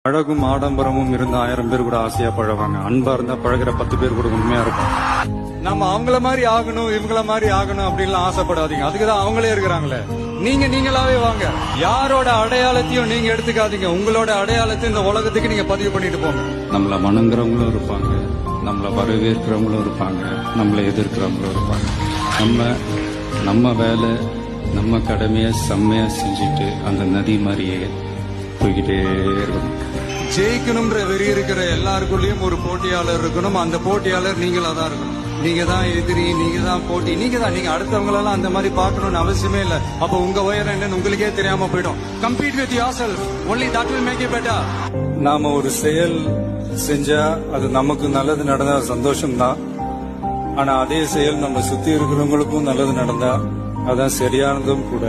அழகும் ஆடம்பரமும் இருந்த 1000 பேர் கூட ஆசையா பழவாங்க. அன்பா இருந்தா பழகிற 10 பேர் கூட உண்மையா இருக்கும். நம்ம அவங்கள மாதிரி ஆகணும் இவங்கள மாதிரி ஆகணும் அப்படின்லாம் ஆசைப்படாதீங்க. அதுக்குதான் அவங்களே இருக்கிறாங்களே. நீங்களாவே வாங்க. யாரோட அடையாளத்தையும் நீங்க எடுத்துக்காதீங்க. உங்களோட அடையாளத்தை இந்த உலகத்துக்கு நீங்க பதிவு பண்ணிட்டு போங்க. நம்மள வணங்குறவங்களும் இருப்பாங்க, நம்மள வரவேற்கிறவங்களும் இருப்பாங்க, நம்மள எதிர்க்கிறவங்களும் இருப்பாங்க. நம்ம வேலை நம்ம கடமையை செம்மையா செஞ்சுட்டு அந்த நதி மாதிரியே போய்கிட்டே இருக்கணும். ஜெயிக்கணும்ன்ற வெறி இருக்கிற எல்லாருக்குள்ளயும் ஒரு போட்டியாளர் இருக்கணும். அந்த போட்டியாளர் நீங்களா தான் இருக்கணும். நீங்க தான் எதிரி, நீங்க தான் போட்டி, நீங்க அடுத்தவங்களெல்லாம் அந்த மாதிரி பார்க்கணும்னு அவசியமே இல்ல. அப்ப உங்க உயரம் என்னன்னு உங்களுக்கே தெரியாம போயிடும். Compete with yourself, only that will make you better. நாம ஒரு செயல் செஞ்சா அது நமக்கு நல்லது நடந்தா சந்தோஷம் தான். ஆனா அதே செயல் நம்ம சுத்தி இருக்கிறவங்களுக்கும் நல்லது நடந்தா அதான் சரியானதும் கூட.